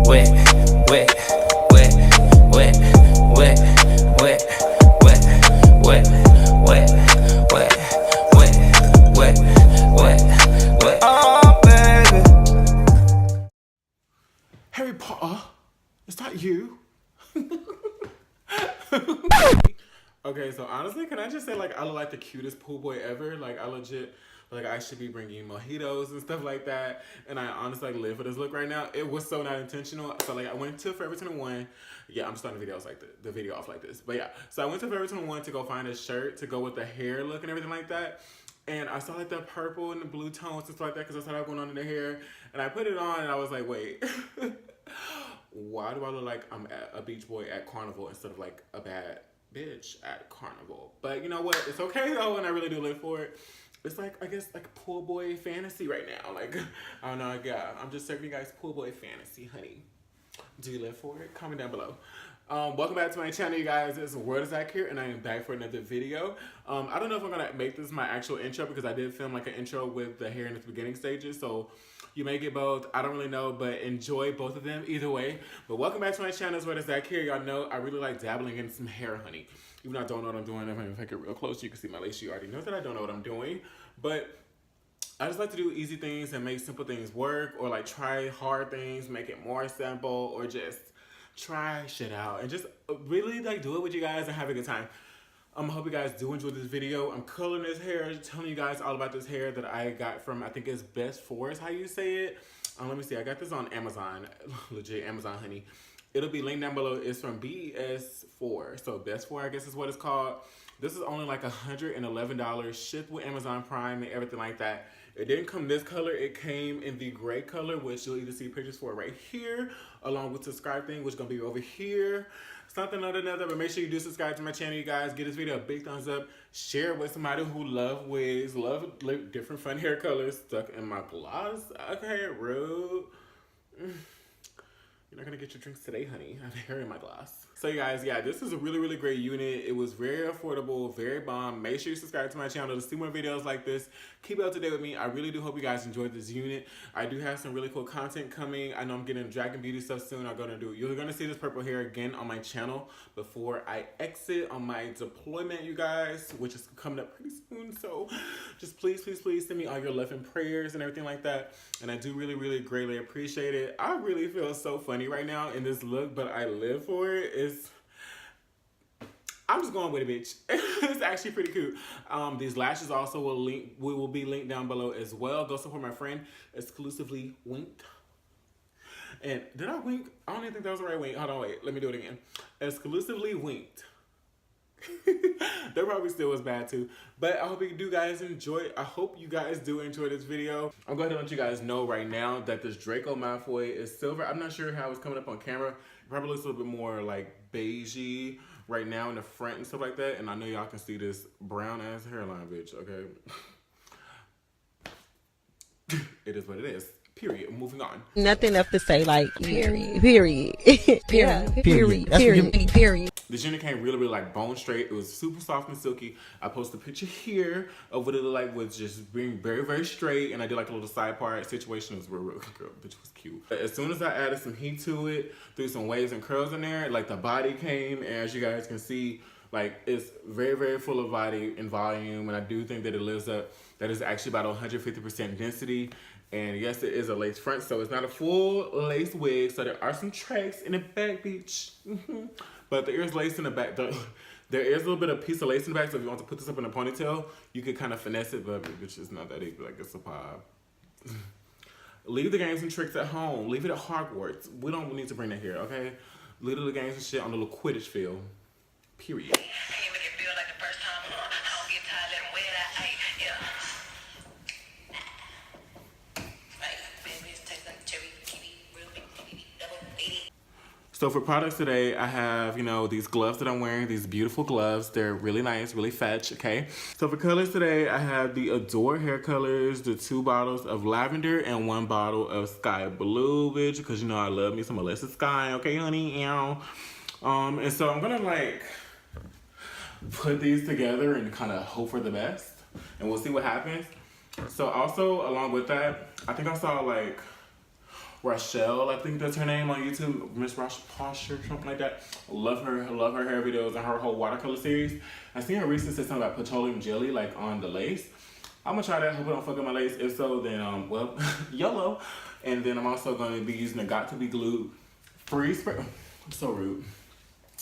wet, wet, wet, wet, wet, wet, wet, wet, wet, wet, wet, wet, wet, wet. Oh, baby. Harry Potter, is that you? Okay, so honestly, can I just say, like, I look like the cutest pool boy ever? Like, I legit, like, I should be bringing mojitos and stuff like that. And I honestly, like, live for this look right now. It was so not intentional. So, like, I went to Forever 21. Yeah, I'm starting the videos like the video off like this. But yeah, so I went to Forever 21 to go find a shirt to go with the hair look and everything like that. And I saw, like, the purple and the blue tones and stuff like that because I saw that going on in the hair. And I put it on and I was like, wait. Why do I look like I'm a beach boy at Carnival instead of, like, a bad bitch at Carnival? But you know what? It's okay though, and I really do live for it. It's like, I guess, like pool boy fantasy right now. Like, I don't know, yeah, I'm just serving you guys pool boy fantasy, honey. Do you live for it? Comment down below. Welcome back to my channel, you guys. It's Worldofzach here, and I am back for another video. I don't know if I'm gonna make this my actual intro because I did film like an intro with the hair in its beginning stages, so you may get both. I don't really know, but enjoy both of them either way. But welcome back to my channel. It's Worldofzach here. Y'all know I really like dabbling in some hair, honey. Even though I don't know what I'm doing, if I get real close, you can see my lace. You already know that I don't know what I'm doing, but I just like to do easy things and make simple things work, or like try hard things, make it more simple, or just try shit out and just really like do it with you guys and have a good time. I hope you guys do enjoy this video. I'm curling this hair, telling you guys all about this hair that I got from, I think it's Best For is how you say it. Let me see, I got this on Amazon, legit Amazon, honey. It'll be linked down below. It's from BS4, so Best For I guess is what it's called. This is only like $111, shipped with Amazon Prime and everything like that. It didn't come this color, it came in the gray color, which you'll either see pictures for right here, along with the subscribe thing, which is gonna be over here. Something or another, but make sure you do subscribe to my channel, you guys. Give this video a big thumbs up. Share it with somebody who love wigs, love different fun hair colors. Stuck in my gloss. Okay, rude. You're not gonna get your drinks today, honey. I have hair in my glass. So you guys, yeah, this is a really, really great unit. It was very affordable, very bomb. Make sure you subscribe to my channel to see more videos like this. Keep up to date with me. I really do hope you guys enjoyed this unit. I do have some really cool content coming. I know I'm getting Dragon Beauty stuff soon. You're gonna see this purple hair again on my channel before I exit on my deployment, you guys, which is coming up pretty soon. So just please, please, please send me all your love and prayers and everything like that. And I do really, really greatly appreciate it. I really feel so funny right now in this look, but I live for it. I'm just going with it, bitch. It's actually pretty cute. These lashes also will be linked down below as well. Go support my friend, Exclusively Winked. And did I wink? I don't even think that was the right wink. Hold on, wait. Let me do it again. Exclusively Winked. That probably still was bad too, but I hope you guys enjoy. I hope you guys do enjoy this video. I'm going to let you guys know right now that this Draco Malfoy is silver. I'm not sure how it's coming up on camera. It probably looks a little bit more like beigey right now in the front and stuff like that. And I know y'all can see this brown ass hairline, bitch. Okay, it is what it is. Period. Moving on. Nothing left to say, like, period. Period. Period. Period. Period. This unit came really, really like bone straight. It was super soft and silky. I posted a picture here of what it looked like was just being very, very straight. And I did like a little side part situation. It was real, real girl. Bitch was cute. But as soon as I added some heat to it, threw some waves and curls in there, like the body came. And as you guys can see, like it's very, very full of body and volume. And I do think that it lives up. That is actually about 150% density. And yes, it is a lace front, so it's not a full lace wig. So there are some tracks in the back, bitch. But there is lace in the back. There is a little bit of piece of lace in the back, so if you want to put this up in a ponytail, you could kind of finesse it, but bitch, it's not that easy. Like, it's a pop. Leave the games and tricks at home. Leave it at Hogwarts. We don't need to bring that here, okay? Leave the games and shit on the little Quidditch field. Period. So for products today, I have, you know, these gloves that I'm wearing, these beautiful gloves. They're really nice, really fetch, okay? So for colors today, I have the Adore hair colors, the 2 bottles of lavender and 1 bottle of sky blue, bitch, because you know I love me some Melissa Sky, okay, honey? And so I'm gonna like put these together and kind of hope for the best, and we'll see what happens. So also along with that, I think I saw like Rochelle, I think that's her name on YouTube, Miss Roche Posture, something like that. Love her hair videos and her whole watercolor series. I seen her recently say something about petroleum jelly, like on the lace. I'm gonna try that. Hope it don't fuck up my lace. If so, then well, YOLO. And then I'm also gonna be using the Got to Be Glued freeze spray. I'm so rude.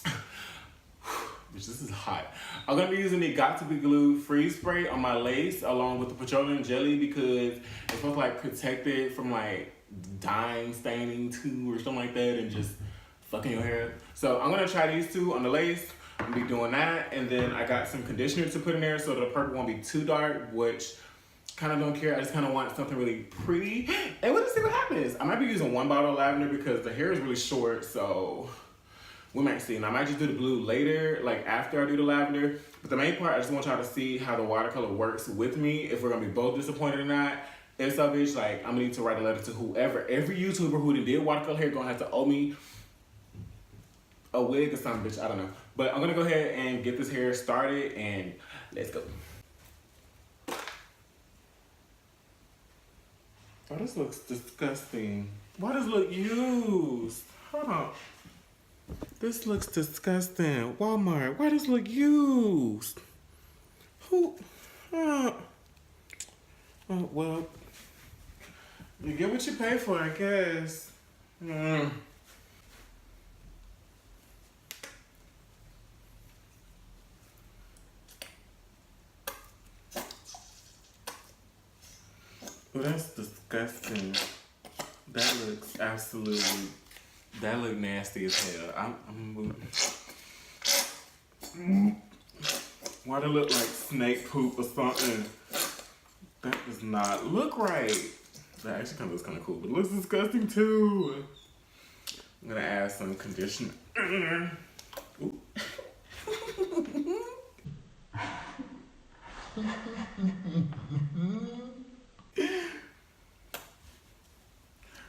Bitch, this is hot. I'm gonna be using the Got to Be Glued freeze spray on my lace along with the petroleum jelly because it's supposed to like protect it from like dyeing, staining too or something like that and just fucking your hair. So I'm gonna try these two on the lace. I'm gonna be doing that, and then I got some conditioner to put in there so the purple won't be too dark, which kind of don't care. I just kind of want something really pretty, and we'll just see what happens. I might be using 1 bottle of lavender because the hair is really short, so we might see. And I might just do the blue later, like after I do the lavender. But the main part, I just want y'all to see how the watercolor works with me, if we're gonna be both disappointed or not. If so, bitch, like I'm gonna need to write a letter to whoever, every YouTuber who did watercolor hair gonna have to owe me a wig or something, bitch, I don't know. But I'm gonna go ahead and get this hair started and let's go. Oh, this looks disgusting. Why does it look used? Hold on. This looks disgusting. Walmart, why does it look used? Who? Oh, well, you get what you pay for, I guess. Oh, that's disgusting. That looks absolutely, that look nasty as hell. Why do it look like snake poop or something? That does not look right. That actually kind of looks kind of cool, but it looks disgusting too. I'm gonna add some conditioner. Ooh.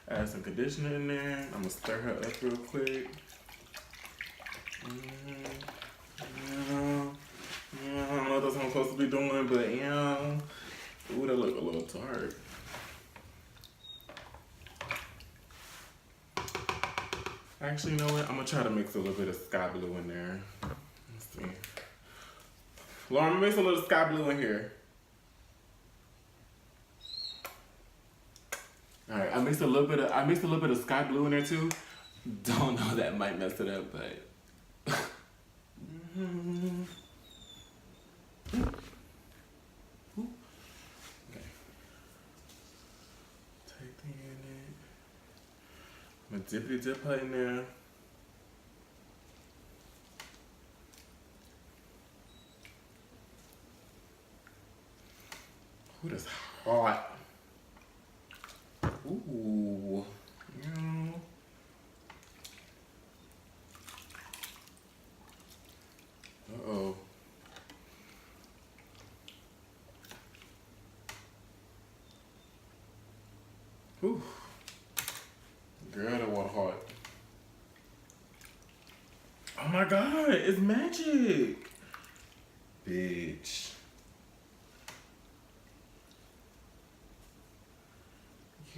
Add some conditioner in there. I'm gonna stir her up real quick. I don't know what that's what I'm supposed to be doing, but yeah. Ooh, that look a little dark. Actually, you know what? I'm gonna try to mix a little bit of sky blue in there. Let's see. Lauren, mix a little sky blue in here. All right, I mixed a little bit of sky blue in there too. Don't know, that might mess it up, but. Okay. Take the unit. I'm gonna dippity dip her in there. Ooh, that's hot. Ooh, yeah. Uh-oh. Ooh. Girl, that water hot. Oh my God, it's magic. Bitch.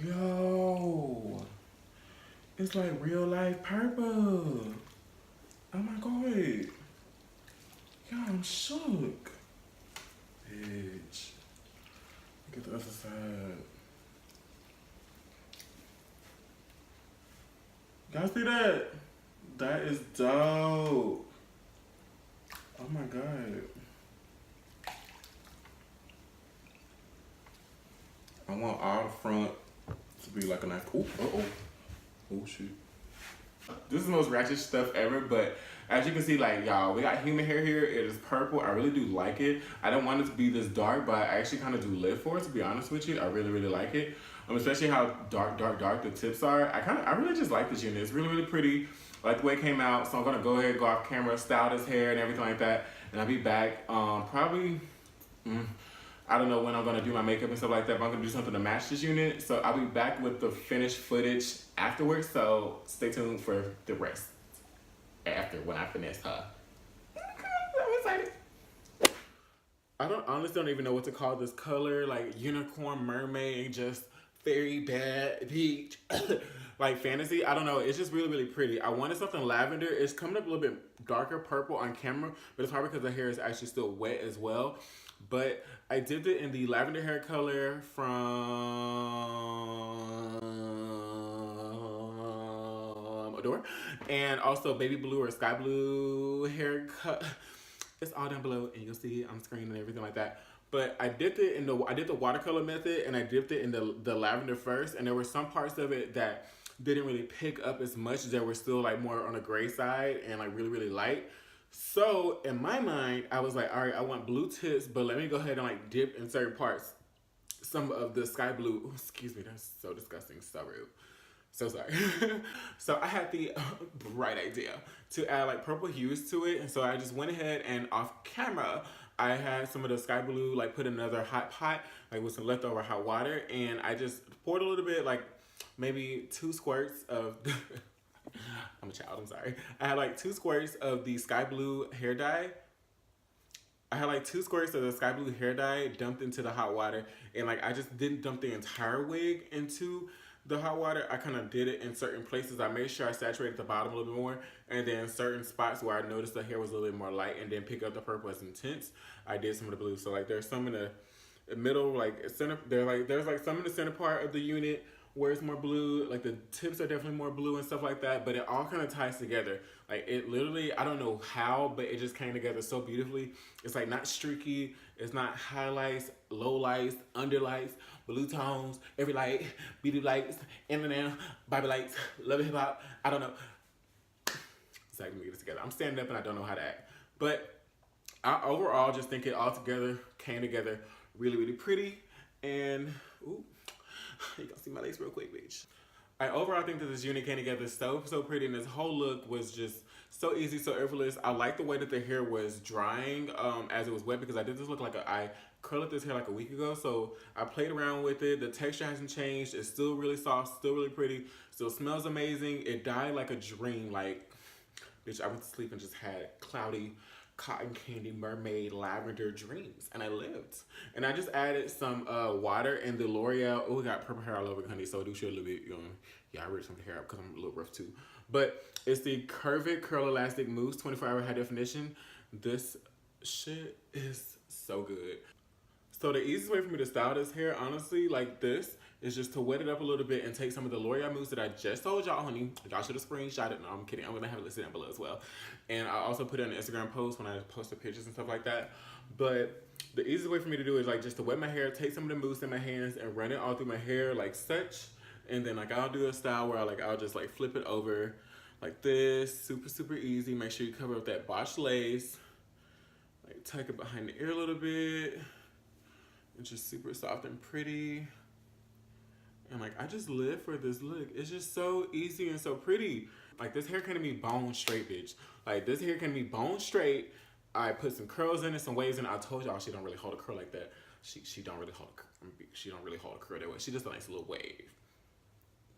Yo, it's like real life purple. Oh my God. Yo, I'm shook. Bitch. Look at the other side. Y'all see that? That is dope. Oh my God. I want all front to be like a nice, ooh, uh-oh. Oh shoot. This is the most ratchet stuff ever, but as you can see, like, y'all, we got human hair here. It is purple. I really do like it. I don't want it to be this dark, but I actually kind of do live for it, to be honest with you. I really, really like it. Especially how dark the tips are. I really just like this unit. It's really, really pretty. I like the way it came out. So I'm gonna go ahead, go off camera, style this hair and everything like that. And I'll be back probably, I don't know when I'm gonna do my makeup and stuff like that, but I'm gonna do something to match this unit. So I'll be back with the finished footage afterwards. So stay tuned for the rest after when I finish her. I'm excited. I honestly don't even know what to call this color, like unicorn, mermaid, just fairy bad beach. like fantasy. I don't know. It's just really, really pretty. I wanted something lavender. It's coming up a little bit darker purple on camera, but it's probably because the hair is actually still wet as well. But I dipped it in the lavender hair color from Adore, and also baby blue or sky blue hair cut. It's all down below, and you'll see it on screen and everything like that. But I dipped it in I did the watercolor method, and I dipped it in the lavender first, and there were some parts of it that didn't really pick up as much. There were still like more on the gray side and like really, really light. So in my mind, I was like, all right, I want blue tips, but let me go ahead and like dip in certain parts. Some of the sky blue, oh, excuse me, that's so disgusting, so rude. So sorry. So I had the bright idea to add like purple hues to it. And so I just went ahead and off camera, I had some of the sky blue, like put in another hot pot, like with some leftover hot water. And I just poured a little bit, like maybe 2 squirts of, I'm a child, I'm sorry. I had like 2 squirts of the sky blue hair dye. I had like 2 squirts of the sky blue hair dye dumped into the hot water. And like, I just didn't dump the entire wig into the hot water. I kind of did it in certain places. I made sure I saturated the bottom a little bit more, and then certain spots where I noticed the hair was a little bit more light and then pick up the purple as intense, I did some of the blue. So like there's some in the middle, like center, there's like some in the center part of the unit where it's more blue, like the tips are definitely more blue and stuff like that, but it all kind of ties together. Like it literally, I don't know how, but it just came together so beautifully. It's like not streaky, it's not highlights, low lights, under lights, blue tones, every light, beauty lights, Eminem, Bible lights, love and hip hop. I don't know. It's like, let me get it together. I'm standing up and I don't know how to act. But I overall just think it all together came together really, really pretty. And, ooh, you gonna see my lace real quick, bitch. I overall think that this unit came together so pretty, and this whole look was just so easy, so effortless. I like the way that the hair was drying as it was wet, because I did this look like I curled this hair like a week ago, so I played around with it. The texture hasn't changed. It's still really soft, still really pretty, still smells amazing. It dyed like a dream. Like, bitch, I went to sleep and just had cloudy cotton candy mermaid lavender dreams, and I lived. And I just added some water and the L'Oreal. Oh, we got purple hair all over, honey, so do share a little bit. Yeah, I ripped some hair up because I'm a little rough too. But it's the Curve It Curl Elastic Mousse 24-hour high definition. This shit is so good. So the easiest way for me to style this hair, honestly, like this, is just to wet it up a little bit and take some of the L'Oreal mousse that I just told y'all, honey. Y'all should have screenshot it. No, I'm kidding. I'm going to have it listed down below as well. And I also put it on an Instagram post when I post the pictures and stuff like that. But the easiest way for me to do is like just to wet my hair, take some of the mousse in my hands and run it all through my hair like such. And then like I'll do a style where I'll just like flip it over like this. Super easy. Make sure you cover up that botched lace. Like tuck it behind the ear a little bit. It's just super soft and pretty. And like, I just live for this look. It's just so easy and so pretty. Like, this hair can be bone straight, bitch. Like, this hair can be bone straight. I put some curls in it, some waves in it. I told y'all she don't really hold a curl like that. She don't really hold a curl that way. She just a nice little wave.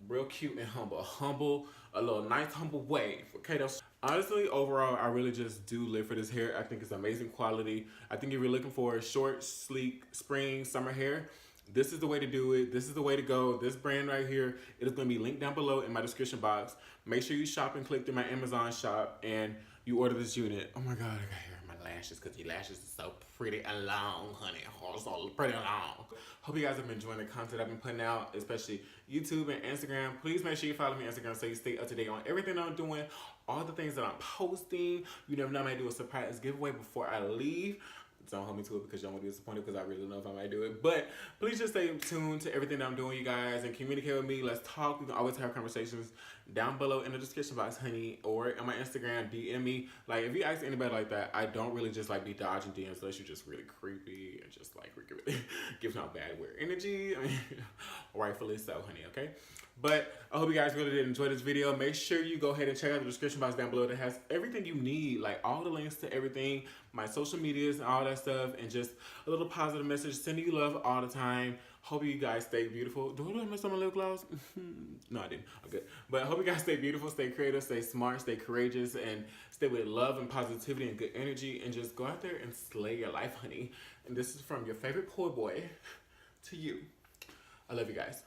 Real cute and humble. A little nice humble wave. Okay, that's honestly, overall, I really just do live for this hair. I think it's amazing quality. I think if you're looking for short, sleek, spring, summer hair, this is the way to do it. This is the way to go. This brand right here, it is going to be linked down below in my description box. Make sure you shop and click through my Amazon shop and you order this unit. Oh my God, I got hair in my lashes because the lashes are so pretty and long, honey. Oh, so pretty and long. Hope you guys have been enjoying the content I've been putting out, especially YouTube and Instagram. Please make sure you follow me on Instagram so you stay up to date on everything I'm doing, all the things that I'm posting. You never know, I might do a surprise giveaway before I leave. Don't hold me to it because y'all won't be disappointed, because I really don't know if I might do it. But please just stay tuned to everything that I'm doing, you guys, and communicate with me. Let's talk. We can always have conversations down below in the description box, honey, or on my Instagram, DM me. Like, if you ask anybody like that, I don't really just like be dodging DMs unless you're just really creepy and just like really giving out bad weird energy. I mean, rightfully so, honey, okay? But I hope you guys really did enjoy this video. Make sure you go ahead and check out the description box down below that has everything you need, like all the links to everything, my social medias and all that stuff, and just a little positive message, sending you love all the time. Hope you guys stay beautiful. Do I miss on my lip gloss? No, I didn't. I'm good. But I hope you guys stay beautiful, stay creative, stay smart, stay courageous, and stay with love and positivity and good energy, and just go out there and slay your life, honey. And this is from your favorite poor boy to you. I love you guys.